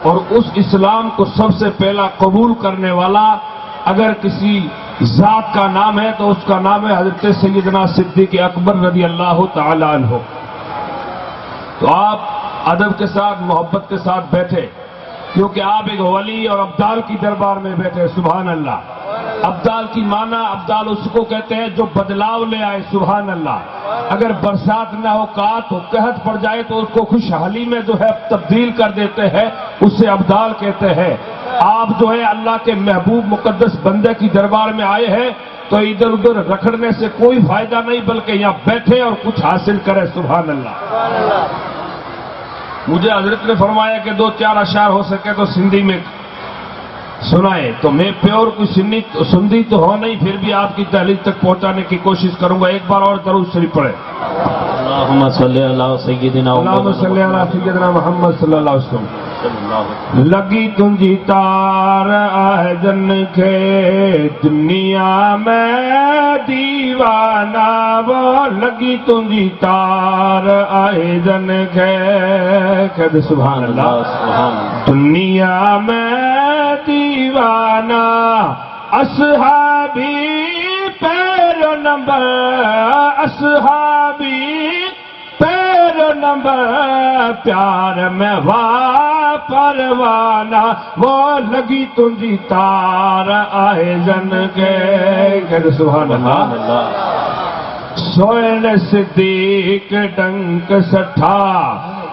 اور اس اسلام کو سب سے پہلا قبول کرنے والا اگر کسی ذات کا نام ہے تو اس کا نام ہے حضرت سیدنا صدیق اکبر رضی اللہ تعالی عنہ۔ تو آپ ادب کے ساتھ محبت کے ساتھ بیٹھے، کیونکہ آپ ایک ولی اور ابدال کی دربار میں بیٹھے۔ سبحان اللہ۔ ابدال کی معنی، ابدال اس کو کہتے ہیں جو بدلاؤ لے آئے۔ سبحان اللہ۔ اگر برسات نہ ہو، قحط ہو، قحط پڑ جائے تو اس کو خوشحالی میں جو ہے تبدیل کر دیتے ہیں، اسے ابدال کہتے ہیں۔ آپ جو ہے اللہ کے محبوب مقدس بندے کی دربار میں آئے ہیں تو ادھر ادھر رکھڑنے سے کوئی فائدہ نہیں، بلکہ یہاں بیٹھے اور کچھ حاصل کرے۔ سبحان اللہ۔ مجھے حضرت نے فرمایا کہ 2-4 اشعار ہو سکے تو سندھی میں سنائے، تو میں پیور کوئی سندھی تو ہو نہیں، پھر بھی آپ کی تحلیل تک پہنچانے کی کوشش کروں گا۔ ایک بار اور درود شریف پڑھیں۔ اللہم صلی علی سیدنا اللہم صلی علی سیدنا محمد صلی اللہ علیہ وسلم۔ لگی تنجی تار آہ جن کے دنیا میں دیوانہ، وہ لگی تنجی تار آہ جن کے سبحان اللہ۔ دنیا میں دیوانہ اصحابی پیرو نمبر، اصحابی پیرو نمبر، پیار میں پروانہ، وہ لگی تنجی تار آئے جن کے سبحان اللہ۔ سوئن صدیق ڈنک سٹھا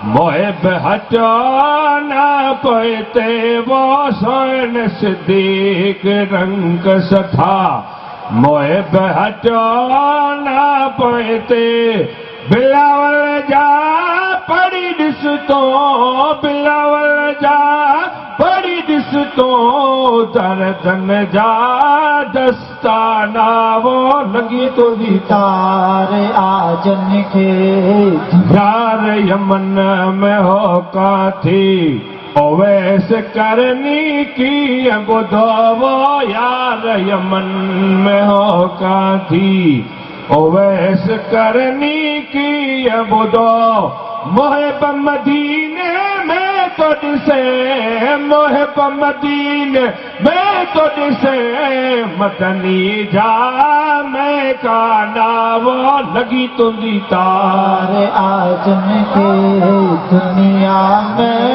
محب ہٹانا پہتے، وہ سوئن صدیق ڈنک سٹھا محب ہٹانا پہتے، بلاول جا پڑی ڈس تو، بلاول جا پڑی ڈس تو، دردن جا دستانہ، وہ لگی تو دی تار آجن کے یار یمن میں ہو کا تھی اویس کرنی کی بدو، وہ یار یمن میں ہو کا تھی اویس کرنی کی بدو، محب مدینے میں تو جسے، محب مدینے میں تو جسے، مدنی جا میں کانا، وہ لگی تنجی تار آجن کے دنیا میں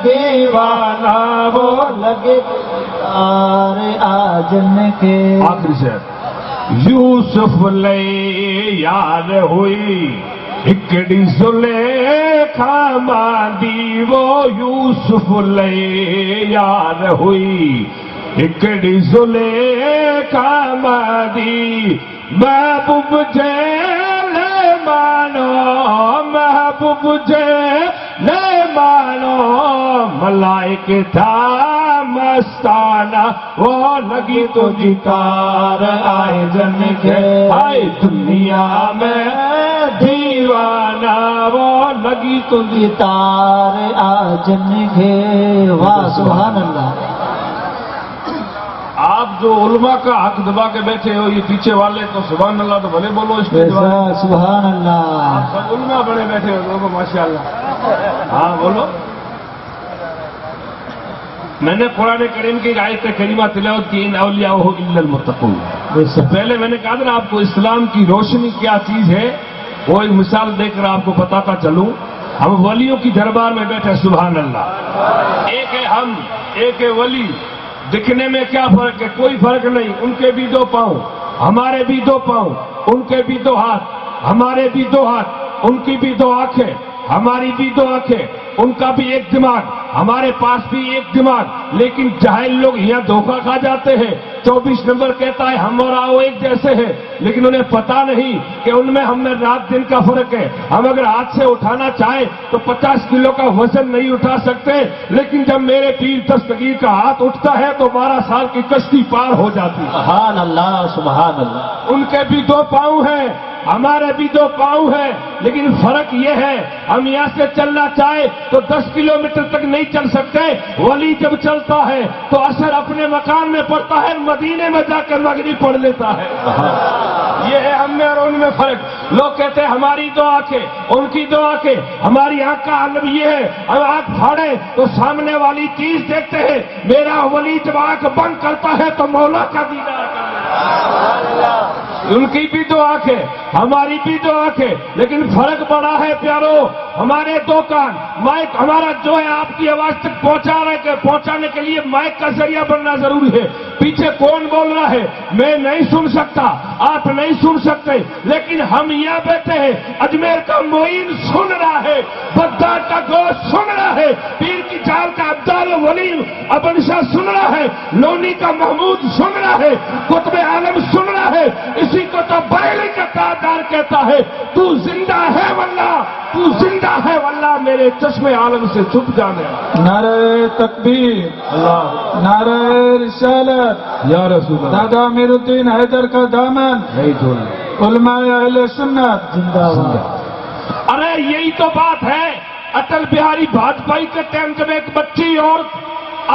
دیوانہ، وہ لگے تار آجن کے۔ آخری شعر۔ یوسف لے یار ہوئی ہکڑی زلیخا ماندی، وہ یوسف لے یار ہوئی ہکڑی زلیخا ماندی، محبوب جیل مانو، محبوب جیل مانو، ملائک تھا مستانہ، وہ لگی تو جی تار آئے جن کے، آئے دنیا میں دیوانہ، وہ لگی تو جی تار آجن کے۔ واہ سبحان اللہ۔ آپ جو علماء کا حق دبا کے بیٹھے ہو، یہ پیچھے والے تو سبحان اللہ تو بھلے بولو، اس پہ سبحان اللہ۔ آپ سب علماء بڑے بیٹھے ہو لوگوں، ماشاءاللہ۔ ہاں بولو۔ میں نے قرآن کریم کی آیت کریمہ تلاوت کی، ان اولیاء الا المتقون۔ اس سے پہلے میں نے کہا تھا آپ کو اسلام کی روشنی کیا چیز ہے، وہ ایک مثال دے کر آپ کو بتاتا چلوں۔ ہم ولیوں کی دربار میں بیٹھے، سبحان اللہ۔ ایک ہے ہم، ایک ہے ولی۔ دکھنے میں کیا فرق ہے؟ کوئی فرق نہیں۔ ان کے بھی 2 پاؤں، ہمارے بھی 2 پاؤں، ان کے بھی 2 ہاتھ، ہمارے بھی 2 ہاتھ، ان کی بھی 2 آنکھیں، ہماری بھی 2 آنکھیں، ان کا بھی ایک دماغ، ہمارے پاس بھی ایک دماغ۔ لیکن جاہل لوگ یہاں دھوکہ کھا جاتے ہیں۔ 24 نمبر کہتا ہے ہم اور آؤ ایک جیسے ہیں، لیکن انہیں پتا نہیں کہ ان میں ہم میں رات دن کا فرق ہے۔ ہم اگر ہاتھ سے اٹھانا چاہیں تو 50 کلو کا وزن نہیں اٹھا سکتے، لیکن جب میرے پیر دستگیر کا ہاتھ اٹھتا ہے تو 12 سال کی کشتی پار ہو جاتی ہے۔ سبحان اللہ سبحان اللہ۔ ان کے بھی 2 پاؤں ہیں، ہمارے بھی 2 پاؤں ہیں، لیکن فرق یہ ہے ہم یہاں سے چلنا چاہے تو 10 کلومیٹر تک نہیں چل سکتے۔ ولی جب چل سمجھتا ہے تو عصر اپنے مکان میں پڑھتا ہے، مدینے میں جا کر مغرب پڑھ لیتا ہے۔ یہ ہے ہم میں اور ان میں فرق۔ لوگ کہتے ہیں ہماری دو آنکھیں، ان کی دو آنکھیں، ہماری آنکھ کا عالم یہ ہے، اب آنکھ پھاڑے تو سامنے والی چیز دیکھتے ہیں، میرا ولی جب آنکھ بند کرتا ہے تو مولا کا دیدار کرتا ہے۔ ان کی بھی دو آنکھیں، ہماری بھی دو آنکھیں، لیکن فرق بڑا ہے پیارو۔ ہمارے دو کان، مائک ہمارا جو ہے آپ کی آواز تک پہنچانے کے لیے مائک کا ذریعہ بننا ضروری ہے۔ پیچھے کون بول رہا ہے میں نہیں سن سکتا، آپ نہیں سن سکتے، لیکن ہم یہاں بیٹھے ہیں، اجمیر کا معین سن رہا ہے، بدار کا گوشت سن رہا ہے، پیر کی چال کا عبدال ولی ابن شاہ سن رہا ہے، لونی کا محمود سن رہا ہے، قطب عالم سن رہا ہے۔ اسی کو تو بریلی کا تاجدار کہتا ہے، تو زندہ ہے واللہ، تو زندہ ہے واللہ، میرے چشمے عالم سے چھپ جانے۔ نعرہ تکبیر، اللہ نعرہ رسالت، یا رسول اللہ، دادا امیر الدین حیدر کا دامن، نہیں چھوڑنا۔ علماء اہل سنت زندہ باد۔ ارے یہی تو بات ہے، اٹل بہاری واجپئی کے ٹائم جب ایک بچی اور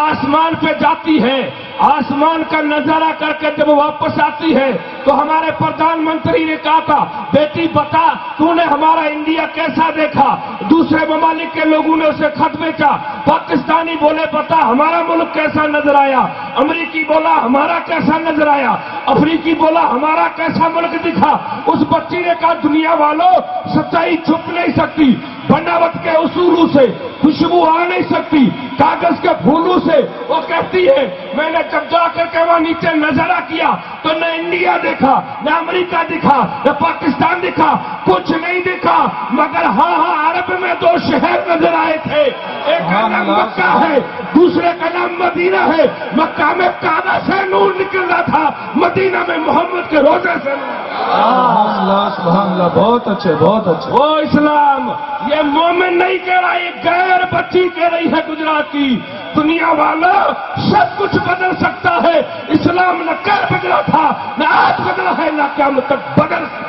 آسمان پہ جاتی ہے، آسمان کا نظارہ کر کے جب واپس آتی ہے تو ہمارے پردھان منتری نے کہا تھا بیٹی بتا تو نے ہمارا انڈیا کیسا دیکھا؟ دوسرے ممالک کے لوگوں نے اسے خط بھیجا، پاکستانی بولے بتا ہمارا ملک کیسا نظر آیا، امریکی بولا ہمارا کیسا نظر آیا، افریقی بولا ہمارا کیسا ملک دکھا۔ اس بچی نے کہا دنیا والوں سچائی چھپ نہیں سکتی، بناوٹ کے اصولوں سے خوشبو آ نہیں سکتی، کاغذ کے پھولوں سے۔ وہ کہتی ہے میں نے جب جا کر کے وہاں نیچے نظارہ کیا تو نہ انڈیا دیکھا، نہ امریکہ دکھا، نہ پاکستان دکھا، کچھ نہیں دکھا، مگر ہاں عرب میں دو شہر نظر آئے تھے، ایک کا نام مکہ ہے، دوسرے کا نام مدینہ ہے۔ مکہ میں کعبہ سے نور نکل رہا تھا، مدینہ میں محمد کے روزے سے نور۔ سبحان اللہ، بہت اچھے، بہت اچھے۔ وہ اسلام یہ مومن نہیں کہہ رہا، یہ غیر بچی کہہ رہی ہے گجرات کی۔ دنیا والا سب کچھ بدل سکتا ہے، اسلام نہ کل بدلا تھا، نہ آج بدلا ہے، نہ قیامت تک بدل سکتا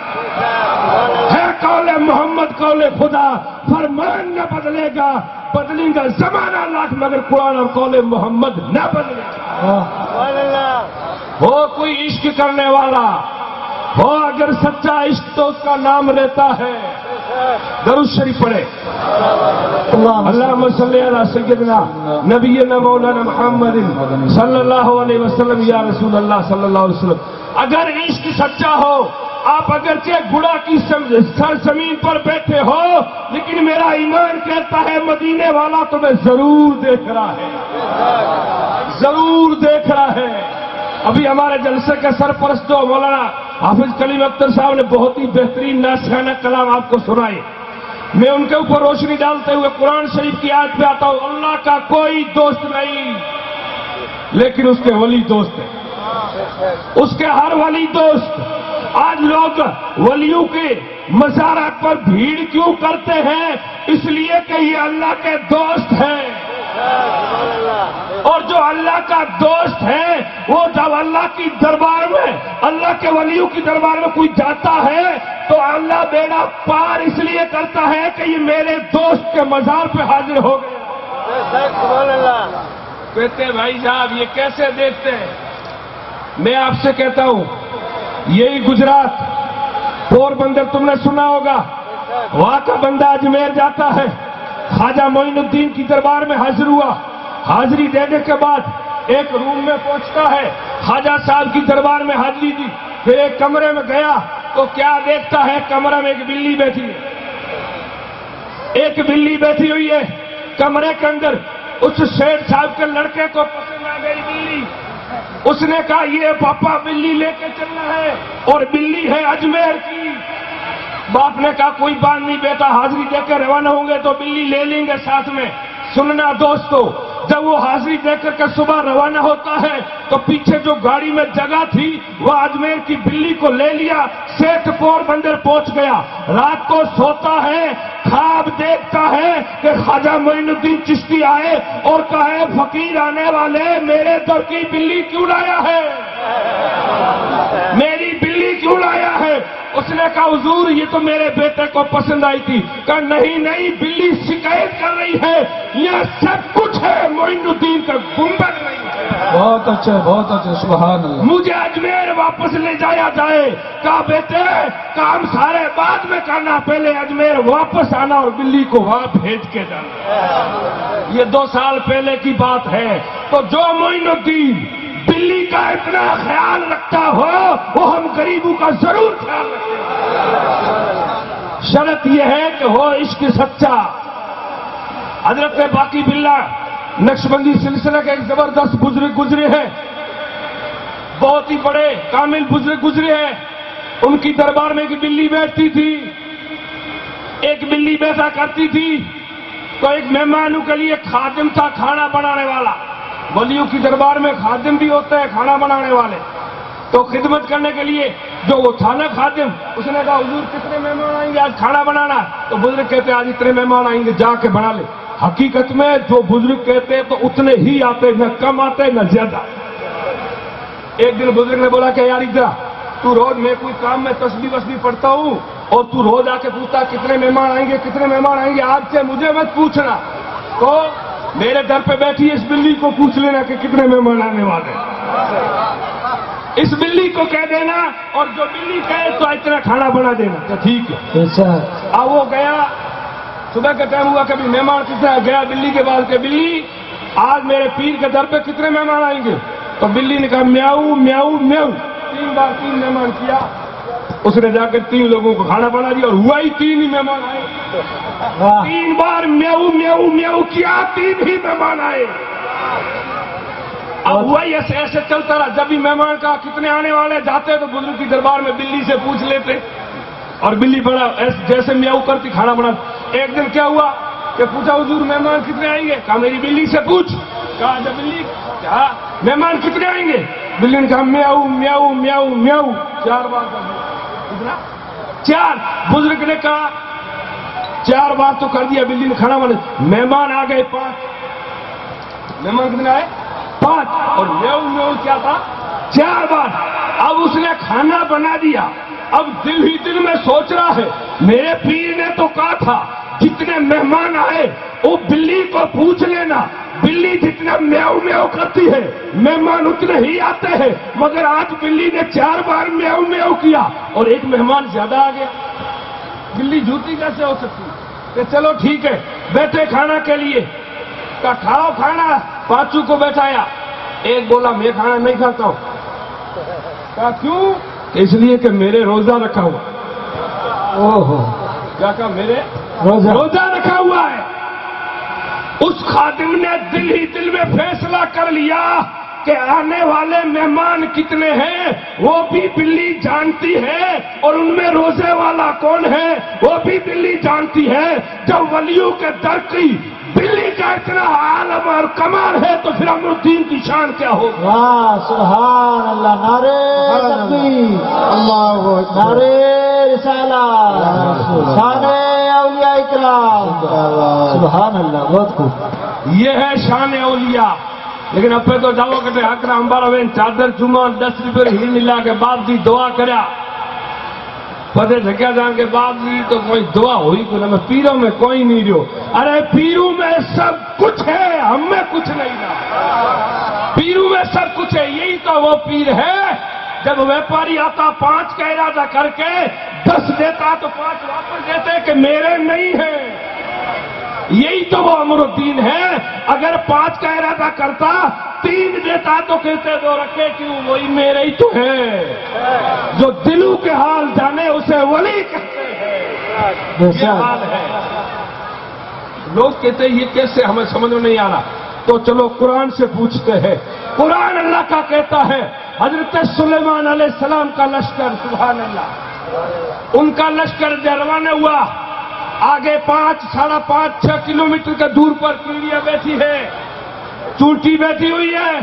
ہے۔ قول محمد قول خدا، فرمان نہ بدلے گا، بدلیں گا زمانہ لاکھ مگر قرآن اور قول محمد نہ بدلے گا۔ وہ کوئی عشق کرنے والا ہو اگر سچا عشق تو اس کا نام رہتا ہے۔ درود شریف پڑھے، اللہم صلی علی سیدنا نبینا مولانا محمد صلی اللہ علیہ وسلم، یا رسول اللہ صلی اللہ علیہ وسلم۔ اگر عشق سچا ہو، آپ اگرچہ گڑا کی سرزمین پر بیٹھے ہو، لیکن میرا ایمان کہتا ہے مدینے والا تمہیں ضرور دیکھ رہا ہے، ضرور دیکھ رہا ہے۔ ابھی ہمارے جلسے کے سرپرست جو مولانا حافظ کلیم اختر صاحب نے بہت ہی بہترین ناشیانہ کلام آپ کو سنائے، میں ان کے اوپر روشنی ڈالتے ہوئے قرآن شریف کی آیت پہ آتا ہوں، اللہ کا کوئی دوست نہیں لیکن اس کے ولی دوست ہے، اس کے ہر ولی دوست۔ آج لوگ ولیوں کے مزارات پر بھیڑ کیوں کرتے ہیں؟ اس لیے کہ یہ اللہ کے دوست ہیں، اور جو اللہ کا دوست ہے وہ جب اللہ کی دربار میں، اللہ کے ولیوں کی دربار میں کوئی جاتا ہے تو اللہ بیڑا پار اس لیے کرتا ہے کہ یہ میرے دوست کے مزار پہ حاضر ہو گیا۔ کہتے ہیں بھائی صاحب یہ کیسے دیکھتے ہیں؟ میں آپ سے کہتا ہوں، یہی گجرات پور بندر تم نے سنا ہوگا، وہاں کا بندہ اجمیر جاتا ہے، خواجہ معین الدین کی دربار میں حاضر ہوا، حاضری دینے کے بعد ایک روم میں پہنچتا ہے، خواجہ صاحب کی دربار میں حاضری دی، پھر ایک کمرے میں گیا تو کیا دیکھتا ہے؟ کمرے میں ایک بلی بیٹھی ہے، ایک بلی بیٹھی ہوئی ہے کمرے کے اندر۔ اس شیخ صاحب کے لڑکے کو پسند آ گئی بلی، اس نے کہا یہ پاپا بلی لے کے چلنا ہے، اور بلی ہے اجمیر کی۔ باپ نے کہا کوئی بات نہیں بیٹا، حاضری دے کے روانہ ہوں گے تو بلی لے لیں گے ساتھ میں۔ سننا دوستو، جب وہ حاضری دے کر کے صبح روانہ ہوتا ہے تو پیچھے جو گاڑی میں جگہ تھی وہ اجمیر کی بلی کو لے لیا، سیٹھ پور بندر پہنچ گیا۔ رات کو سوتا ہے، خواب دیکھتا ہے کہ خواجہ معین الدین چشتی آئے اور کہے فقیر آنے والے، میرے در کی بلی کیوں لایا ہے؟ میری بلی کیوں لایا ہے؟ اس نے کہا حضور یہ تو میرے بیٹے کو پسند آئی تھی۔ کہا نہیں بلی شکایت کر رہی ہے، یہ سب کچھ ہے معین الدین کا گنبد بہت اچھے سبحان اللہ. مجھے اجمیر واپس لے جایا جائے. کہا بیٹے کام سارے بعد میں کرنا, پہلے اجمیر واپس آنا اور بلی کو وہاں بھیج کے جانا. یہ 2 سال پہلے کی بات ہے. تو جو معین الدین بلی کا اتنا خیال رکھتا ہو وہ ہم غریبوں کا ضرور خیال رکھیں. شرط یہ ہے کہ ہو عشق سچا. حضرت باقی باللہ نقشبندی سلسلہ کے ایک زبردست بزرگ گزرے ہیں, بہت ہی بڑے کامل بزرگ گزرے ہیں. ان کی دربار میں ایک بلی بیٹھتی تھی, ایک بلی بیٹھا کرتی تھی. تو ایک مہمانوں کے لیے خادم تھا, کھانا بنانے والا. ولیوں کی دربار میں خادم بھی ہوتے ہیں, کھانا بنانے والے. تو خدمت کرنے کے لیے جو وہ تھا نا خادم, اس نے کہا حضور کتنے مہمان آئیں گے آج کھانا بنانا؟ تو بزرگ کہتے آج اتنے مہمان آئیں گے, جا کے بنا لے. حقیقت میں جو بزرگ کہتے تو اتنے ہی آتے, نہ کم آتے نہ زیادہ. ایک دن بزرگ نے بولا کہ یار ادھر تو روز میں کوئی کام میں تسبیح وسبیح پڑھتا ہوں اور تو روز آ کے پوچھتا کتنے مہمان آئیں گے کتنے مہمان آئیں گے, آج سے مجھے مت پوچھنا. تو میرے در پہ بیٹھی اس بلی کو پوچھ لینا کہ کتنے مہمان آنے والے ہیں. اس بلی کو کہہ دینا اور جو بلی کہے تو اتنا کھانا بنا دینا. تو ٹھیک ہے. اب وہ گیا, صبح کا ٹائم ہوا, کبھی مہمان کتنا گیا بلی کے پاس کہ بلی آج میرے پیر کے در پہ کتنے مہمان آئیں گے؟ تو بلی نے کہا میاؤ میاؤ میاؤ. 3 بار 3 مہمان کیا. اس نے جا کر 3 لوگوں کو کھانا بنا دیا اور ہوا ہی 3 ہی مہمان آئے. 3 بار میاؤ میاؤ میاؤ کیا, 3 ہی مہمان آئے. اب وہی ایسے ایسے چلتا رہا. جب بھی مہمان کا کتنے آنے والے جاتے تو بزرگ کی دربار میں بلی سے پوچھ لیتے اور بلی بڑا جیسے میاؤ کرتی کھانا بنا. ایک دن کیا ہوا کہ پوچھا حضور مہمان کتنے آئیں گے؟ کہا میری بلی سے پوچھ. کہا جب بلی کہا مہمان کتنے آئیں گے؟ بلی نے کہا میاؤ میاؤ میاؤ میاؤ 4 بار. کتنا 4. بزرگ نے کہا 4 بار تو کر دیا. بلی نے کھانا بنا. مہمان آ گئے 5. مہمان کتنے آئے؟ 5. اور میاؤ میاؤ کیا تھا 4 بار. اب اس نے کھانا بنا دیا. اب دل ہی دل میں سوچ رہا ہے میرے پیر نے تو کہا تھا جتنے مہمان آئے وہ بلی کو پوچھ لینا. بلی جتنا میاؤ میاؤ کرتی ہے مہمان اتنے ہی آتے ہیں, مگر آج بلی نے 4 بار میاؤ میاؤ کیا اور ایک مہمان زیادہ آ گیا. بلی جھوٹی کیسے ہو سکتی؟ کہ چلو ٹھیک ہے بیٹھے کھانا کے لیے. کہا کھاؤ کھانا. 5 کو بیٹھایا. ایک بولا میں کھانا نہیں کھاتا ہوں. کہا کیوں؟ اس لیے کہ میرے روزہ رکھا ہوا. کیا کہا میرے روزہ رکھا ہوا ہے. اس خادم نے دل ہی دل میں فیصلہ کر لیا کہ آنے والے مہمان کتنے ہیں وہ بھی بلی جانتی ہے اور ان میں روزے والا کون ہے وہ بھی بلی جانتی ہے. جب ولیوں کے در کی بلی کا اتنا عالم اور کمال ہے تو پھر امر الدین کی شان کیا ہوگا؟ واہ سبحان اللہ. نعرے تکبیر, اللہ نعرے رسالت, شان اولیاء اکرام. سبحان اللہ. بہت خوب. یہ ہے شان اولیاء. لیکن اب پہ تو جاؤ کہ اکرم ہمارا وین چادر چوما 10 روپے ہی ملا کے باپ دی دعا کرا پتے جھکیا جان کے باپ دی تو کوئی دعا ہوئی کو نہ پیروں میں کوئی نہیں رہو. ارے پیروں میں سب کچھ ہے, ہم میں کچھ نہیں رہا. پیروں میں سب کچھ ہے. یہی تو وہ پیر ہے جب ویپاری آتا 5 کا ارادہ کر کے 10 دیتا تو 5 واپس دیتے کہ میرے نہیں ہیں. یہی تو وہ امر الدین ہے. اگر 5 کا ارادہ کرتا 3 دیتا تو کہتے 2 رکھے کیوں, وہی میرے ہی تو ہے. جو دلوں کے حال جانے اسے ولی کہتے ہیں. یہ حال ہے. لوگ کہتے ہیں یہ کیسے, ہمیں سمجھ میں نہیں آ رہا. تو چلو قرآن سے پوچھتے ہیں. قرآن اللہ کا کہتا ہے حضرت سلیمان علیہ السلام کا لشکر, سبحان اللہ, ان کا لشکر روانہ ہوا. آگے 5, 5.5, 6 کلومیٹر کے دور پر کیڑیاں بیٹھی ہے, چونٹی بیٹھی ہوئی ہے.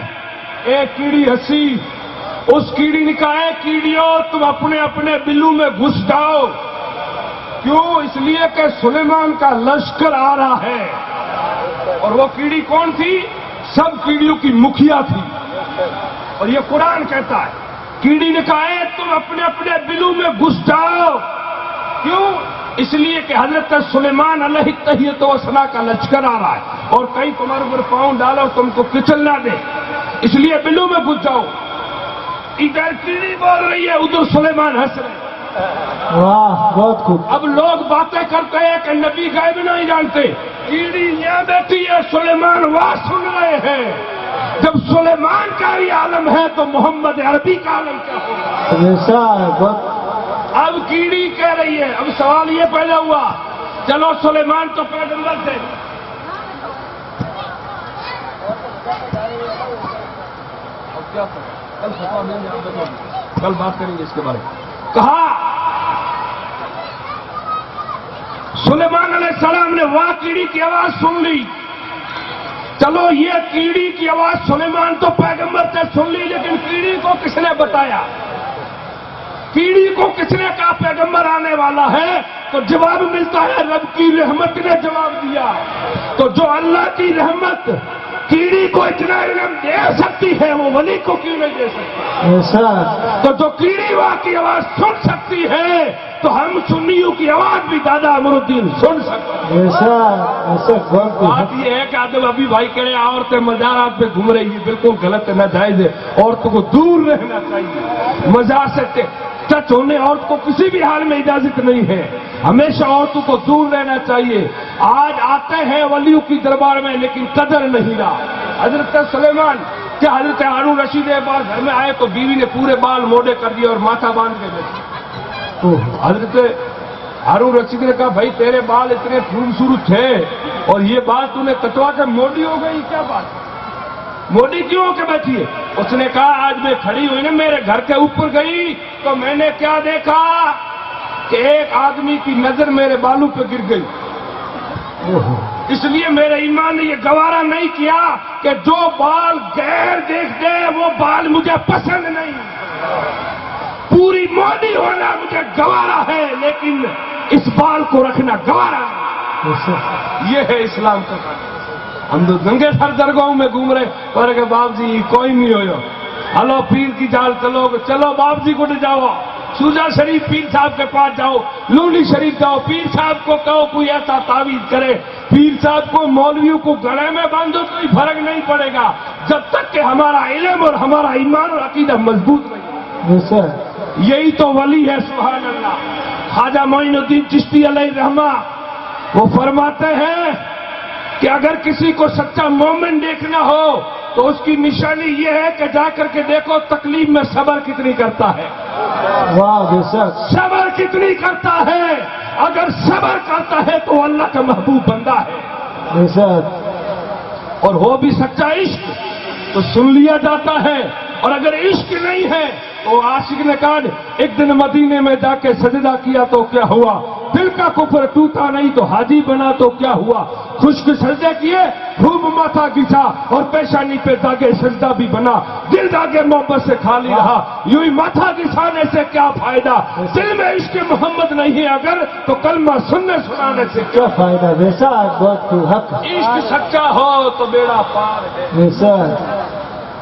ایک کیڑی ہنسی. اس کیڑی نے کہا ہے کیڑیوں تم اپنے اپنے بلوں میں گھس جاؤ. کیوں؟ اس لیے کہ سلیمان کا لشکر آ رہا ہے. اور وہ کیڑی کون تھی؟ سب کیڑیوں کی مکھیا تھی. اور یہ قرآن کہتا ہے کیڑی نے کہا ہے تم اپنے اپنے بلوں میں گھس جاؤ. کیوں؟ اس لیے کہ حضرت سلیمان علیہ التحیۃ و ثنا کا لشکر آ رہا ہے اور کہیں تمہارے اوپر پاؤں ڈالو تم کو کچل نہ دے. اس لیے بلو میں گھس جاؤ. ادھر کیڑی بول رہی ہے, ادھر سلیمان ہنس رہے. واہ بہت خوب. اب لوگ باتیں کرتے ہیں کہ نبی غیب نہیں جانتے. کیڑی یہاں بیٹھی ہے, سلیمان وہاں سن رہے ہیں. جب سلیمان کا ہی عالم ہے تو محمد عربی کا عالم کیا ہوگا؟ ایسا بہت. اب کیڑی کہہ رہی ہے. اب سوال یہ پیدا ہوا, چلو سلیمان تو پیغمبر تھے, کل بات کریں گے اس کے بارے میں. کہا سلیمان علیہ السلام نے وہاں کیڑی کی آواز سن لی. چلو یہ کیڑی کی آواز سلیمان تو پیغمبر سے سن لی, لیکن کیڑی کو کس نے بتایا؟ کیڑی کو کس نے کہا پیغمبر آنے والا ہے؟ تو جواب ملتا ہے رب کی رحمت نے جواب دیا. تو جو اللہ کی رحمت کیڑی کو اتنا علم دے سکتی ہے وہ ولی کو کیوں نہیں دے سکتی؟ ایسا. تو جو کیڑی وہاں کی آواز سن سکتی ہے تو ہم سنیوں کی آواز بھی دادا امر الدین سن سکتے ہیں. ایسا ایسا بہت. بات یہ ہے کہ آدم ابھی بھائی کہہ رہے عورتیں مزارات پہ گھوم رہی ہیں, بالکل غلط ہے, ناجائز ہے. عورتوں کو دور رہنا چاہیے مزار سے. ٹچ ہونے عورت کو کسی بھی حال میں اجازت نہیں ہے. ہمیشہ عورتوں کو دور رہنا چاہیے. آج آتے ہیں ولیوں کی دربار میں لیکن قدر نہیں رہا. حضرت سلیمان کیا حضرت ہارون رشید ایک بار گھر میں آئے تو بیوی نے پورے بال موڑے کر دیے اور ماتھا باندھ کے بیٹھے. حضرت ہارون رشید نے کہا بھائی تیرے بال اتنے خوبصورت تھے اور یہ بال تو نے کٹوا کے موڑی ہو گئی, کیا بات موڑی کیوں ہو کے بیٹھی ہے؟ اس نے کہا آج میں کھڑی ہوئی نا میرے گھر کے اوپر گئی تو میں نے کیا دیکھا کہ ایک آدمی کی نظر میرے بالوں پہ گر گئی. اس لیے میرے ایمان نے یہ گوارا نہیں کیا کہ جو بال غیر دیکھ دے وہ بال مجھے پسند نہیں. پوری موڈی ہونا مجھے گوارا ہے لیکن اس بال کو رکھنا گوارا نہیں. یہ ہے اسلام کا قانون. ہم تو ننگے سر درگاہوں میں گھوم رہے اور کہ باپ جی کوئی نہیں ہو, ہلو پیر کی جال چلو, چلو باپ جی کو لے جاؤ, سوجا شریف پیر صاحب کے پاس جاؤ, لونی شریف جاؤ, پیر صاحب کو کہو کوئی ایسا تعویذ کرے. پیر صاحب کو مولویوں کو گلے میں باندھو کوئی فرق نہیں پڑے گا جب تک کہ ہمارا علم اور ہمارا ایمان اور عقیدہ مضبوط رہے. یہی تو ولی ہے. سبحان اللہ. خواجہ معین الدین چشتی علیہ رحمہ وہ فرماتے ہیں کہ اگر کسی کو سچا مومن دیکھنا ہو تو اس کی نشانی یہ ہے کہ جا کر کے دیکھو تکلیف میں صبر کتنی کرتا ہے. صبر کتنی کرتا ہے. اگر صبر کرتا ہے تو اللہ کا محبوب بندہ ہے. اور ہو بھی سچا عشق تو سن لیا جاتا ہے, اور اگر عشق نہیں ہے تو عاشق نے کہا ایک دن مدینے میں جا کے سجدہ کیا تو کیا ہوا, دل کا کفر ٹوٹا نہیں تو حاجی بنا تو کیا ہوا. خشک سجدے کیے خوب ماتھا گھسا اور پیشانی پہ داغے سجدہ بھی بنا, دل داغے محبت سے خالی رہا. یوں ہی ماتھا گھسانے سے کیا فائدہ, دل میں عشق محمد نہیں اگر تو کلمہ سننے سنانے سے کیا فائدہ. ویسا بہت حق. عشق سچا ہو تو بیڑا پار ہے. ویسا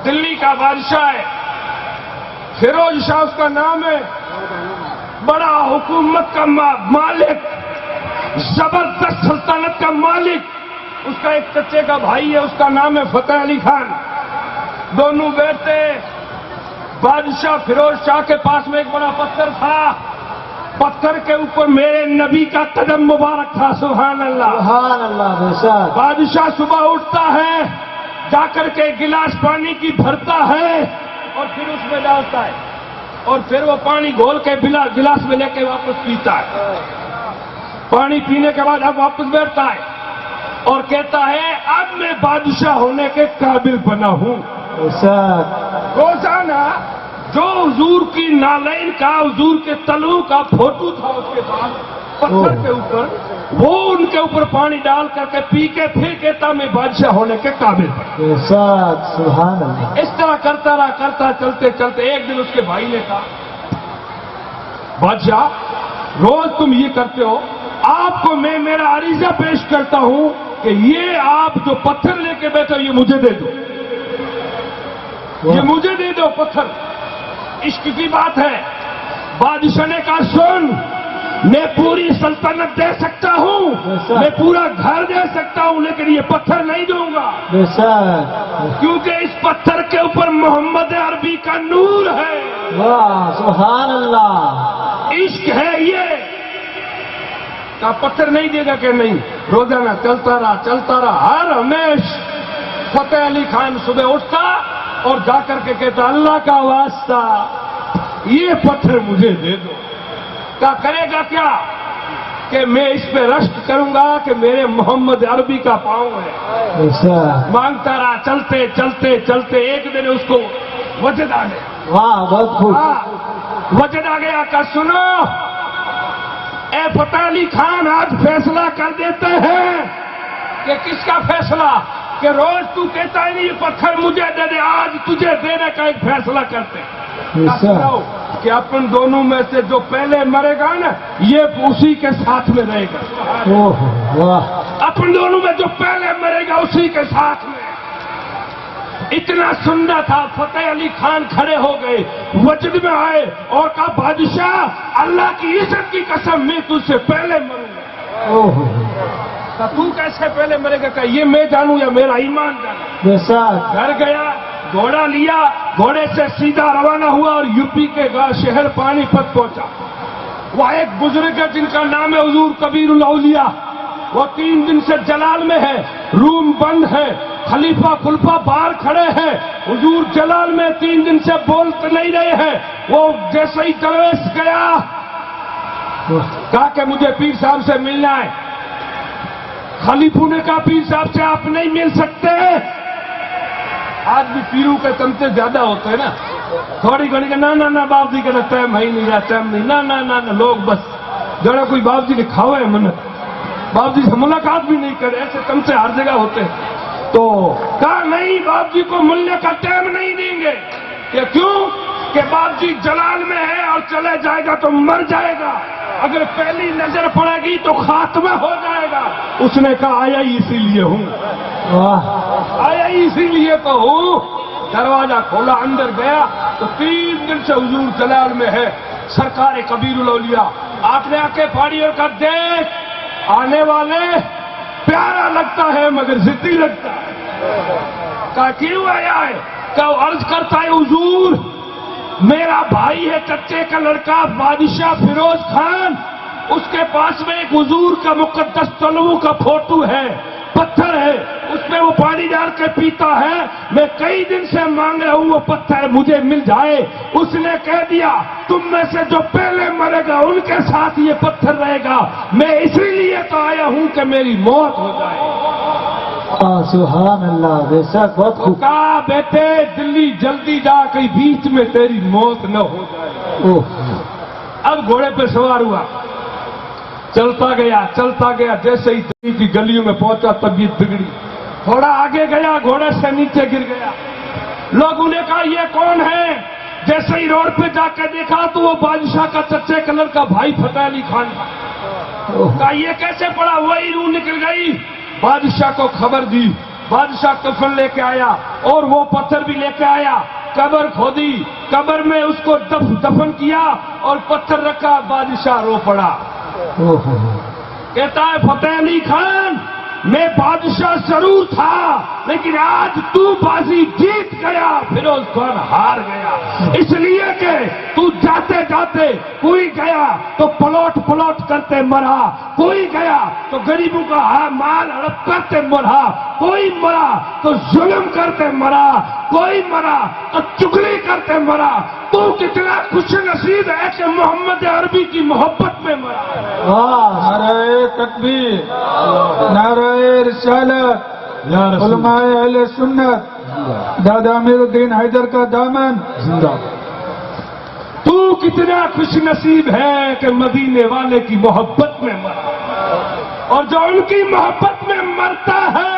دلی کا بادشاہ ہے, فیروز شاہ اس کا نام ہے, بڑا حکومت کا مالک, زبردست سلطنت کا مالک. اس کا ایک چچے کا بھائی ہے, اس کا نام ہے فتح علی خان. دونوں بیٹے. بادشاہ فیروز شاہ کے پاس میں ایک بڑا پتھر تھا, پتھر کے اوپر میرے نبی کا قدم مبارک تھا. سبحان اللہ سبحان اللہ. ویسا بادشاہ صبح اٹھتا ہے, جا کر کے گلاس پانی کی بھرتا ہے اور پھر اس میں ڈالتا ہے, اور پھر وہ پانی گھول کے گلاس میں لے کے واپس پیتا ہے. پانی پینے کے بعد اب واپس بیٹھتا ہے اور کہتا ہے اب میں بادشاہ ہونے کے قابل بنا ہوں. روزانہ جو حضور کی نالین کا, حضور کے تلو کا فوٹو تھا اس کے پاس پتھر کے اوپر, وہ ان کے اوپر پانی ڈال کر کے پی کے پھر کہتا میں بادشاہ ہونے کے قابل بنا. سبحان اللہ. اس طرح کرتا رہا, کرتا چلتے چلتے ایک دن اس کے بھائی نے کہا بادشاہ روز تم یہ کرتے ہو, آپ کو میں میرا عریضہ پیش کرتا ہوں کہ یہ آپ جو پتھر لے کے بیٹھے ہو یہ مجھے دے دو, یہ مجھے دے دو پتھر. عشق کی بات ہے. بادشاہ نے کہا سن, میں پوری سلطنت دے سکتا ہوں، میں پورا گھر دے سکتا ہوں، لیکن یہ پتھر نہیں دوں گا، بے شک کیونکہ اس پتھر کے اوپر محمد عربی کا نور ہے، واہ سبحان اللہ عشق ہے یہ۔ کا پتھر نہیں دے گا کہ نہیں، روزانہ چلتا رہا، ہر ہمیش فتح علی خان صبح اٹھتا اور جا کر کے کہتا اللہ کا واسطہ یہ پتھر مجھے دے دو۔ کیا کرے گا کیا کہ میں اس پہ رشک کروں گا کہ میرے محمد عربی کا پاؤں ہے۔ بے شک مانگتا رہا، چلتے چلتے چلتے ایک دن اس کو وجد آ گیا، واہ بہت خوب وجد آ گیا کہ سنو اے فتح علی خان، آج فیصلہ کر دیتے ہیں۔ کہ کس کا فیصلہ؟ کہ روز تو کہتا ہے نہیں یہ پتھر مجھے دے دے، آج تجھے دینے کا ایک فیصلہ کرتے ہیں۔ سنو کہ اپن دونوں میں سے جو پہلے مرے گا نا یہ اسی کے ساتھ میں رہے گا، اوہ واہ اپن دونوں میں جو پہلے مرے گا اسی کے ساتھ میں۔ اتنا سننا تھا، فتح علی خان کھڑے ہو گئے، وجد میں آئے اور کہا بادشاہ اللہ کی عزت کی قسم میں تجھ سے پہلے مروں گا۔ اوہ کہا تو کیسے پہلے مرے گا؟ کہ یہ میں جانوں یا میرا ایمان جانا۔ بے شک گھر گیا، گھوڑا لیا، گھوڑے سے سیدھا روانہ ہوا اور یوپی کے شہر پانی پت پہنچا۔ وہاں ایک بزرگ ہے جن کا نام ہے حضور کبیر الاولیاء، وہ 3 دن سے جلال میں ہے، روم بند ہے، خلیفہ خلفا باہر کھڑے ہیں، حضور جلال میں 3 دن سے بولتے نہیں رہے ہیں۔ وہ جیسے ہی درویش گیا کہا کہ مجھے پیر صاحب سے ملنا ہے۔ خلیفوں نے کہا پیر صاحب سے آپ نہیں مل سکتے۔ آج بھی پیروں کے تمتے زیادہ ہوتے ہیں نا، تھوڑی گھڑی کہ نہ باپ جی کا ٹائم ہے ہی نہیں، ٹائم نہیں، نہ لوگ بس جڑا کوئی باپ جی نے کھاوا ہے منت، باپ جی سے ملاقات بھی نہیں کرے، ایسے تمتے ہر جگہ ہوتے ہیں۔ تو کہا نہیں باپ جی کو ملنے کا ٹائم نہیں دیں گے۔ کہ کیوں؟ کہ باپ جی جلال میں ہے اور چلے جائے گا تو مر جائے گا، اگر پہلی نظر پڑے گی تو خاتمہ ہو جائے گا۔ اس نے کہا آیا ہی اسی لیے ہوں، واہ آیا ہی اسی لیے تو ہوں۔ دروازہ کھولا، اندر گیا تو 3 دن سے حضور جلال میں ہے، سرکار کبیر الاولیاء۔ آپ نے آنکھیں پھاڑی اور کہا دیکھ آنے والے پیارا لگتا ہے مگر ضدی لگتا ہے۔ کہا کیوں آیا ہے؟ کہا عرض کرتا ہے حضور میرا بھائی ہے چچے کا لڑکا بادشاہ فیروز خان، اس کے پاس میں ایک حضور کا مقدس طلوع کا فوٹو ہے، پتھر ہے، اس میں وہ پانی ڈال کے پیتا ہے، میں کئی دن سے مانگ رہا ہوں وہ پتھر مجھے مل جائے۔ اس نے کہہ دیا تم میں سے جو پہلے مرے گا ان کے ساتھ یہ پتھر رہے گا، میں اسی لیے تو آیا ہوں کہ میری موت ہو جائے۔ سبحان اللہ بے شک بہت تو خوب کہا بیٹے دلی جلدی جا کہیں بیچ میں تیری موت نہ ہو جائے۔ اوہ اب گھوڑے پہ سوار ہوا، چلتا گیا، جیسے ہی دلی کی گلیوں میں پہنچا طبیعت بگڑی، تھوڑا آگے گیا گھوڑے سے نیچے گر گیا۔ لوگوں نے کہا یہ کون ہے؟ جیسے ہی روڈ پہ جا کے دیکھا تو وہ بادشاہ کا چچے کلر کا بھائی فتح علی خان کا۔ کہا یہ کیسے پڑا؟ وہی روح نکل گئی۔ بادشاہ کو خبر دی، بادشاہ کفن لے کے آیا اور وہ پتھر بھی لے کے آیا، قبر کھودی، قبر میں اس کو دفن کیا اور پتھر رکھا، بادشاہ رو پڑا۔ کہتا ہے فتح علی خان میں بادشاہ ضرور تھا لیکن آج تو بازی جیت گیا، فیروز خان ہار گیا، اس لیے کہ تو جاتے جاتے کوئی گیا تو پلوٹ کرتے مرا، کوئی گیا تو غریبوں کا مال ہڑپ کرتے مرا، کوئی مرا تو ظلم کرتے مرا، کوئی مرا تو چگلی کرتے مرا۔ تو کتنا خوش نصیب ہے کہ محمد عربی کی محبت میں مرا۔ واہ نعرہ تکبیر، نعرہ رسالت، علماء اہل سنت، دادا امیر الدین حیدر کا دامن زندہ۔ تو کتنا خوش نصیب ہے کہ مدینے والے کی محبت میں مرا، اور جو ان کی محبت میں مرتا ہے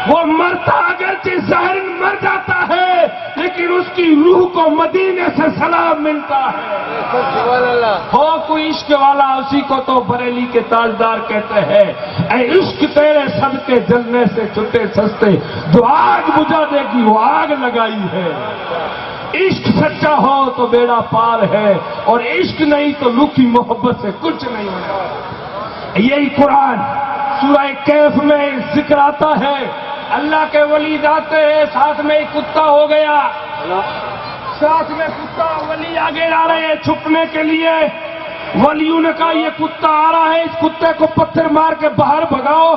وہ مرتا اگرچہ ظاہر مر جاتا ہے لیکن اس کی روح کو مدینے سے سلام ملتا ہے۔ ہو کوئی عشق والا اسی کو تو بریلی کے تاجدار کہتے ہیں، اے عشق تیرے صدقے جلنے سے چھٹے سستے، جو آگ بجھا دے گی وہ آگ لگائی ہے۔ عشق سچا ہو تو بیڑا پار ہے، اور عشق نہیں تو لوکی محبت سے کچھ نہیں ہونا۔ یہی قرآن سورہ کہف میں ذکر آتا ہے، اللہ کے ولی جاتے ہیں، ساتھ میں ایک کتا ہو گیا، ساتھ میں کتا، ولی آگے آ رہے ہیں چھپنے کے لیے۔ ولیوں نے کہا یہ کتا آ رہا ہے، اس کتے کو پتھر مار کے باہر بھگاؤ۔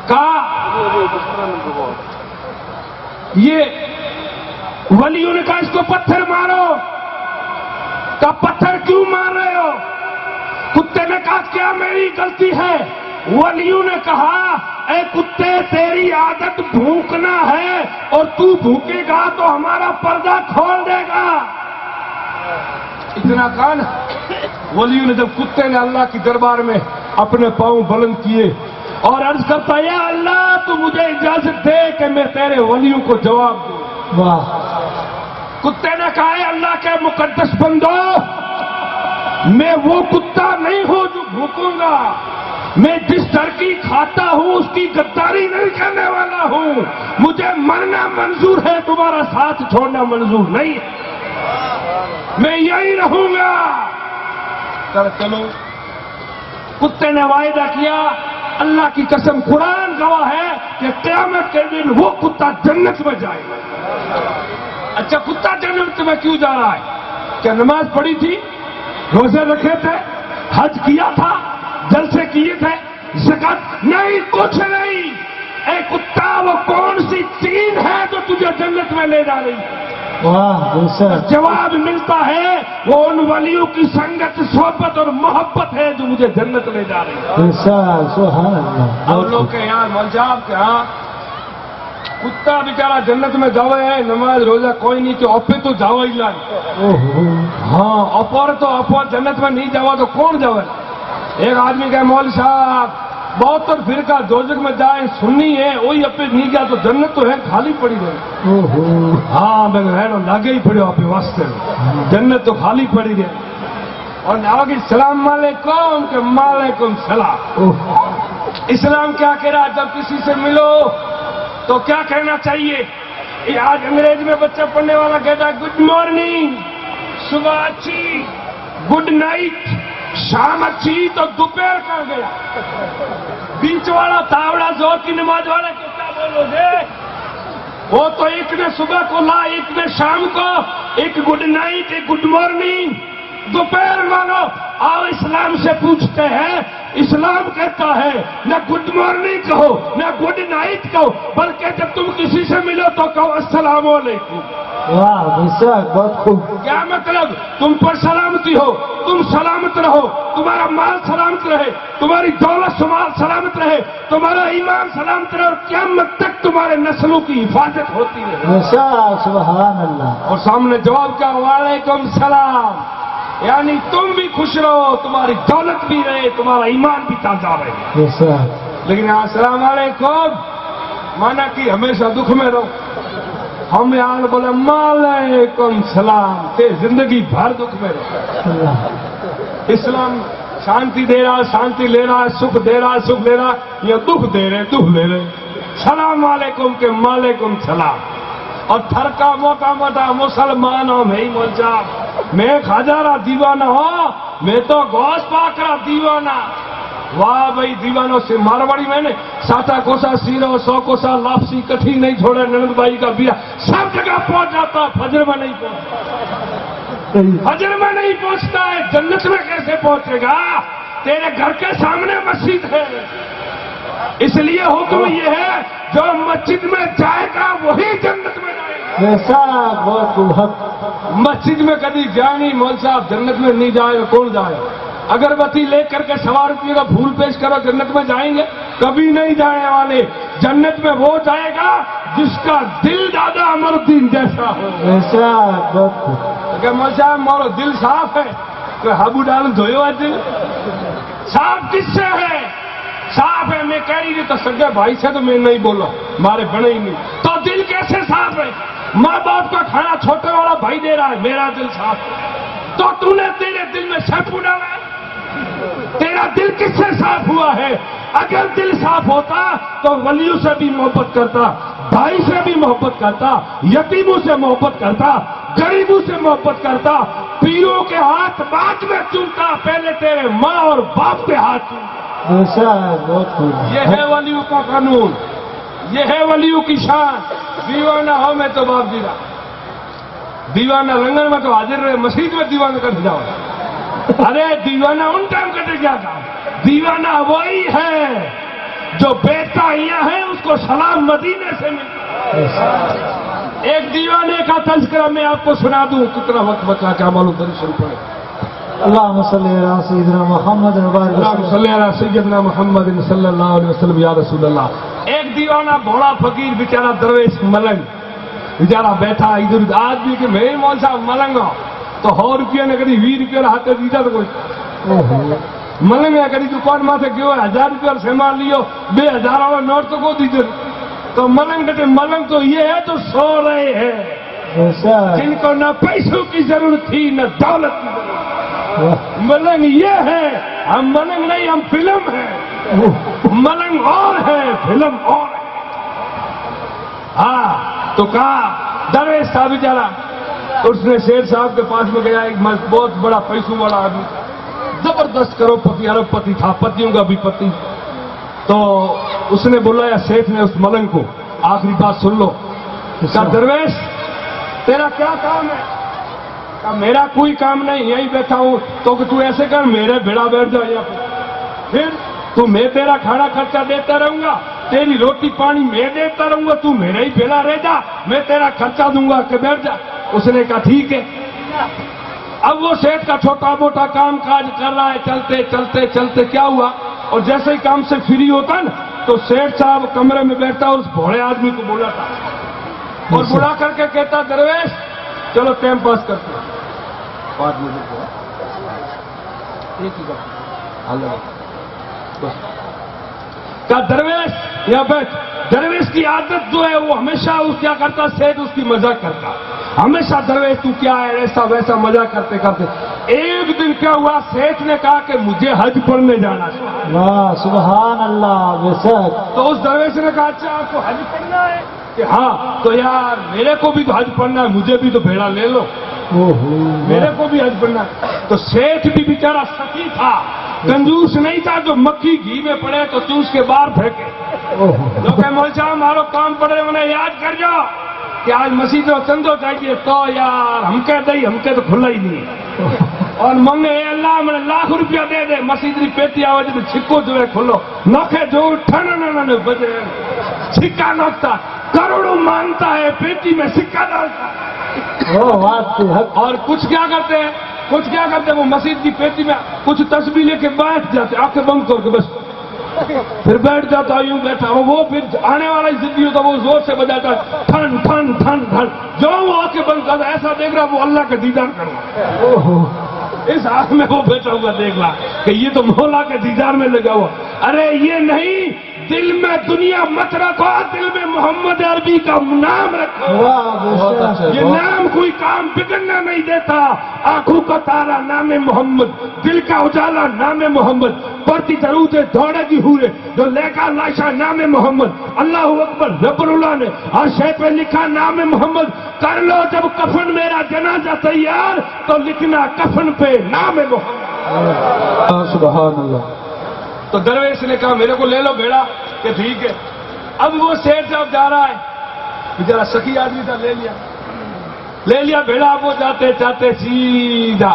کہا یہ ولیوں نے کہا اس کو پتھر مارو۔ کہا پتھر کیوں مار رہے ہو؟ کتے نے کہا کیا میری غلطی ہے؟ ولیوں نے کہا اے کتے تیری عادت بھونکنا ہے، اور تو بھونکے گا تو ہمارا پردہ کھول دے گا۔ اتنا کہا نا، ولیوں نے جب کتے نے اللہ کی دربار میں اپنے پاؤں بلند کیے اور عرض کرتا یا اللہ تو مجھے اجازت دے کہ میں تیرے ولیوں کو جواب دوں۔ واہ کتے نے کہا اے اللہ کے مقدس بندو، میں وہ کتا نہیں ہوں جو بھوکوں گا، میں جس ترکی کھاتا ہوں اس کی غداری نہیں کرنے والا ہوں، مجھے مرنا منظور ہے، تمہارا ساتھ چھوڑنا منظور نہیں ہے، میں یہی رہوں گا۔ چلو کتے نے وعدہ کیا، اللہ کی قسم قرآن گواہ ہے کہ قیامت کے دن وہ کتا جنت میں جائے گا۔ اچھا کتا جنت میں کیوں جا رہا ہے؟ کیا نماز پڑھی تھی، روزے رکھے تھے، حج کیا تھا، جلسے کیے تھے، زکات نہیں، کچھ نہیں۔ اے کتا وہ کون سی چیز ہے جو تجھے جنت میں لے جا رہی ہے؟ واہ بے جواب ملتا ہے وہ ان ولیوں کی سنگت، صحبت اور محبت ہے جو مجھے جنت لے جا رہی ہے۔ سبحان اللہ۔ اب لوگ کے یہاں ملجاب کے ہاں کتا بیچارہ جنت میں جاوے ہے، نماز روزہ کوئی نہیں تو اپے تو جاو ہی لائے۔ ہاں اپر تو اپر جنت میں نہیں جاوا تو کون جاوے؟ ایک آدمی کہ مول صاحب بہت فرقہ دوزخ میں جائیں سنی ہے، وہی اپے نہیں گیا تو جنت تو ہے خالی پڑی رہے۔ ہاں میں لگے ہی پڑے آپ واسطے، جنت تو خالی پڑی رہے۔ اور آگے السلام علیکم کہ مالکم سلام۔ اسلام کیا کہہ رہا ہے؟ جب کسی سے ملو تو کیا کہنا چاہیے؟ یہ آج انگریز میں بچہ پڑھنے والا کہتا ہے گڈ مارننگ، صبح اچھی، گڈ نائٹ، شام اچھی، تو دوپہر کہاں گیا؟ بیچ والا تاوڑا زور کی نماز والا کیا بولو گے؟ وہ تو ایک نے صبح کو لا، ایک نے شام کو، ایک گڈ نائٹ، ایک گڈ مارننگ، دوپہر مانو۔ آؤ اسلام سے پوچھتے ہیں، اسلام کہتا ہے نہ گڈ مارننگ کہو نہ گڈ نائٹ کہو، بلکہ جب تم کسی سے ملو تو کہو السلام علیکم۔ واہ بہت خوب۔ کیا مطلب؟ تم پر سلامتی ہو، تم سلامت رہو، تمہارا مال سلامت رہے، تمہاری دولت سلامت رہے، تمہارا ایمان سلامت رہے، اور قیامت تک تمہارے نسلوں کی حفاظت ہوتی رہے۔ سبحان اللہ۔ اور سامنے جواب کیا؟ وعلیکم السلام، یعنی تم بھی خوش رہو، تمہاری دولت بھی رہے، تمہارا ایمان بھی تازہ رہے۔ لیکن السلام علیکم مانا کہ ہمیشہ دکھ میں رہو۔ ہم یہاں بولے وعلیکم السلام کہ زندگی بھر دکھ میں رہو۔ اسلام شانتی دے رہا، شانتی لے رہا، سکھ دے رہا، سکھ لے رہا، یہ دکھ دے رہے، دکھ لے رہے۔ سلام علیکم کے وعلیکم السلام۔ اور تھرکا موقع متا مسلمان ہوں میں ملجا، میں خاجارا دیوانہ ہوں، میں تو گوشت پاکرا دیوانہ۔ واہ بھائی دیوانوں سے مارواڑی میں نے ساٹا کوسا سیرو، 100 کوسا لاپسی، کٹھی نہیں چھوڑے، نند بھائی کا بیاہ سب جگہ پہنچ جاتا، فجر میں نہیں پہنچتا، فجر میں نہیں پہنچتا ہے، جنت میں کیسے پہنچے گا؟ تیرے گھر کے سامنے مسجد ہے، اس لیے حکم یہ ہے جو مسجد میں جائے گا وہی جنت میں جائے گا۔ بہت مسجد میں کبھی جائے نہیں مول صاحب، جنت میں نہیں جائے گا، کون جائے گا؟ اگربتی لے کر کے 100 روپئے کا پھول پیش کرو، جنت میں جائیں گے؟ کبھی نہیں جانے والے۔ جنت میں وہ جائے گا جس کا دل دادا امر الدین جیسا ہو۔ کہ مول صاحب مورو دل صاف ہے کہ ہابو ڈال دھوئے دل صاف کس سے ہے؟ صاف ہے میں کہہ رہی تھی تو سگے بھائی سے تو میں نہیں بولا، ہمارے بنے ہی نہیں، تو دل کیسے صاف ہے؟ ماں باپ کا کھانا چھوٹے والا بھائی دے رہا ہے، میرا دل صاف ہے، تو تو نے تیرے دل میں شیمپو ڈالا ہے؟ تیرا دل کس سے صاف ہوا ہے؟ اگر دل صاف ہوتا تو ولیوں سے بھی محبت کرتا، بھائی سے بھی محبت کرتا، یتیموں سے محبت کرتا، غریبوں سے محبت کرتا، پیروں کے ہاتھ بعد میں چومتا، پہلے تیرے ماں اور باپ کے ہاتھ چومتا۔ ایسا ہے بہت خوب۔ یہ ہے ولیوں کا قانون، یہ ہے ولیوں کی شان۔ دیوانہ ہو میں تو باپ دینا، دیوانہ لنگر میں تو حاضر رہے، مسجد میں دیوانہ کر جاؤ۔ ارے دیوانہ ان ٹائم کٹے کیا تھا؟ دیوانہ وہی ہے جو بیٹا یہاں ہے اس کو سلام مدینے سے ملتا۔ ایک دیوانے کا تذکرہ میں آپ کو سنا دوں، کتنا وقت بچا، کیا معلوم درشن پڑے۔ اللہم صلی علی سیدنا محمد اللہم صلی علی سیدنا محمد صلی اللہ علیہ وسلم یا رسول اللہ۔ ایک دیوانہ بھوڑا فقیر بیچارہ درویش ملنگ بیچارہ بیٹھا ادھر ادھر، آدمی کہ میرے مول صاحب ملنگ ہو تو 100 روپیہ نے کدی 20 روپیہ ہاتھ دیتا تو کوئی ملنگ ہے، کدی دکان میں سے گیو 1000 روپیہ سامان لیو 2000 والا نوٹ تو کو دیتے تو ملنگ کہتے ملنگ تو یہ ہے تو سو رہے ہیں ایسا ہے۔ جن کو نہ پیسوں کی ضرورت تھی نہ دولت کی ضرورت۔ ملنگ یہ ہے، ہم ملنگ نہیں، ہم فلم ہیں۔ ملنگ اور ہے، فلم اور ہے۔ ہاں تو کہا درویش تھا بیچارہ، اس نے شیر صاحب کے پاس میں گیا، ایک بہت بڑا پیسوں والا آدمی، زبردست کروڑ پتی ارب پتی تھا، پتیوں کا بھی پتی۔ تو اس نے بلایا سیٹھ نے اس ملنگ کو، آخری بات سن لو۔ کہا درویش تیرا کیا کام ہے؟ کہا میرا کوئی کام نہیں، یہیں بیٹھا ہوں۔ تو کہ تو ایسے کر میرے بھیڑا بیٹھ جا یہاں پہ، پھر تو میں تیرا کھانا خرچہ دیتا رہوں گا، تیری روٹی پانی میں دیتا رہوں گا، تو میرے ہی بھیڑا رہ جا، میں تیرا خرچہ دوں گا کہ بیٹھ جا۔ اس نے کہا ٹھیک ہے۔ اب وہ سیٹھ کا چھوٹا موٹا کام کاج کر رہا ہے، چلتے چلتے چلتے کیا ہوا، اور جیسے ہی کام سے فری ہوتا نا تو سیٹھ صاحب کمرے میں بیٹھتا اور اس بھوڑے آدمی کو بولا تھا، اور بلا کر کے کہتا درویش چلو ٹائم پاس کرتے ہیں۔ کہا درویش یا بیٹھ۔ درویش کی عادت جو ہے وہ ہمیشہ اس کیا کرتا، سیٹھ اس کی مزاق کرتا، ہمیشہ درویش تو کیا ہے ایسا ویسا مزاق کرتے کرتے۔ ایک دن کیا ہوا، سیٹھ نے کہا کہ مجھے حج پڑھنے جانا ہے۔ واہ سبحان اللہ بے شک۔ تو اس درویش نے کہا اچھا آپ کو حج پڑھنا ہے؟ کہ ہاں۔ تو یار میرے کو بھی تو حج پڑھنا ہے، مجھے بھی تو بھیڑا لے لو، میرے کو بھی حج پڑھنا ہے۔ تو سیٹھ بھی بیچارہ سخی تھا، کنجوس نہیں تھا جو مکھی گھی میں پڑے تو چوس کے باہر پھینکے۔ جو کہ مول صاحب ہمارو کام پڑے انہیں یاد کر جاؤ کہ آج مسجد میں چندو چاہیے تو یار ہم کہہ دئی، ہم کے تو کھلا ہی نہیں، اور منگے اے اللہ میں 1,00,000 روپیہ دے دے، مسجد کی پیٹی آواز میں چھکو جو ہے کھلو نوکھے جو ٹھن بجے چھکا نوکتا، کروڑوں مانگتا ہے پیٹی میں سکہ ڈالتا ہے۔ اور کچھ کیا کرتے ہیں، کچھ کیا کرتے ہیں، وہ مسجد کی پیٹی میں کچھ تسبیح لے کے بیٹھ جاتے، آنکھیں بند کر کے بس پھر بیٹھ جاتا یوں بیٹھا، وہ پھر آنے والا ہی زندگی ہوتا، وہ زور سے بجاتا ہے ٹھن ٹھن ٹھن ٹھن، جو وہ آنکھیں بند کرتا ایسا دیکھ رہا وہ اللہ کا دیدار کر رہا، اس ہاتھ میں وہ بیٹھا ہوا دیکھ رہا کہ یہ تو مولا کے دیدار میں لگا ہوا۔ ارے یہ نہیں، دل میں دنیا مت رکھو، دل میں محمد عربی کا نام رکھو۔ یہ نام کوئی کام بگڑنا نہیں دیتا۔ آنکھوں کا تارا نام محمد، دل کا اجالا نام محمد، پڑتی درود دوڑے کی ہورے جو لے کر لاشا نام محمد، اللہ اکبر رب اللہ نے ہر شے پہ لکھا نام محمد۔ کر لو جب کفن میرا جنازہ تیار تو لکھنا کفن پہ نام محمد۔ سبحان اللہ۔ تو درویش نے کہا میرے کو لے لو بھیڑا، کہ ٹھیک ہے۔ اب وہ سیٹھ صاحب جا رہا ہے، بیچارہ سخی آدمی تھا، لے لیا بھیڑا۔ اب وہ جاتے جاتے سیدھا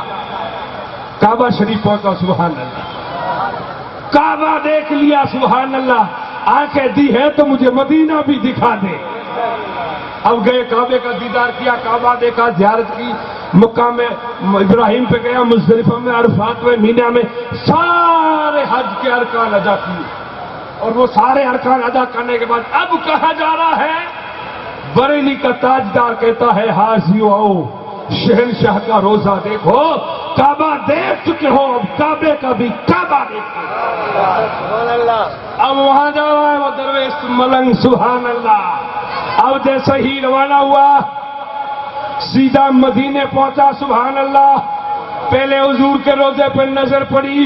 کعبہ شریف پہنچا، سبحان اللہ، کعبہ دیکھ لیا، سبحان اللہ، آنکھیں دی ہے تو مجھے مدینہ بھی دکھا دے۔ اب گئے کعبے کا دیدار کیا، کعبہ دیکھا، زیارت کی، مقام ابراہیم پہ گیا، مزدلفہ میں، عرفات میں، مینا میں، سارے حج کے ارکان ادا کیے، اور وہ سارے ارکان ادا کرنے کے بعد اب کہاں جا رہا ہے؟ بریلی کا تاجدار کہتا ہے حاجیو آؤ، شہنشاہ کا روزہ دیکھو، کعبہ دیکھ چکے ہو، اب کعبے کا بھی کعبہ دیکھو۔ اب وہاں جا رہا ہے وہ درویش ملنگ، سبحان اللہ۔ اب جیسے ہی روانہ ہوا سیدھا مدینے پہنچا، سبحان اللہ۔ پہلے حضور کے روزے پہ نظر پڑی،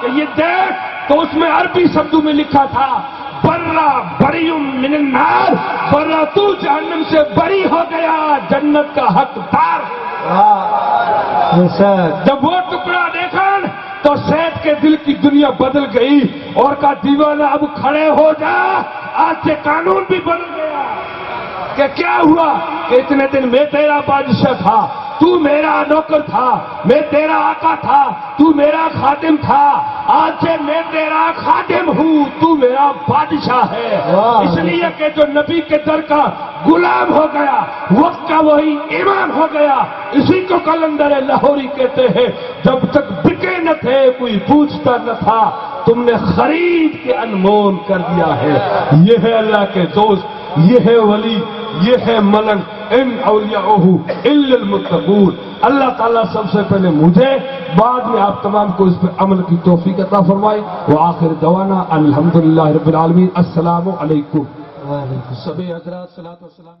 کہ یہ دیکھ تو اس میں عربی شبدوں میں لکھا تھا برا بریum من النار، برا تو جہنم سے بری ہو گیا، جنت کا حقدار۔ بے شک جب وہ ٹکڑا دیکھا تو سید کے دل کی دنیا بدل گئی اور کہا دیوانہ اب کھڑے ہو جا، آج سے قانون بھی بدل گیا۔ کہ کیا ہوا کہ اتنے دن میں تیرا بادشاہ تھا، تو میرا نوکر تھا، میں تیرا آقا تھا، تو میرا خادم تھا، آج سے میں تیرا خادم ہوں، تو میرا بادشاہ ہے۔ اس لیے کہ جو نبی کے در کا غلام ہو گیا وقت کا وہی امام ہو گیا۔ اسی کو قلندر لاہوری کہتے ہیں جب تک بکے نہ تھے کوئی پوچھتا نہ تھا، تم نے خرید کے انمول کر دیا ہے۔ یہ ہے اللہ کے دوست، یہ ہے ولی، یہ ہے ملنگ، ان اولیاءہ الا المتقون۔ اللہ تعالیٰ سب سے پہلے مجھے، بعد میں آپ تمام کو اس پر عمل کی توفیق عطا فرمائے۔ وآخر دعوانا الحمدللہ رب العالمین۔ السلام علیکم۔ وعلیکم السلام۔ سبھی حضرات صلاۃ و سلام۔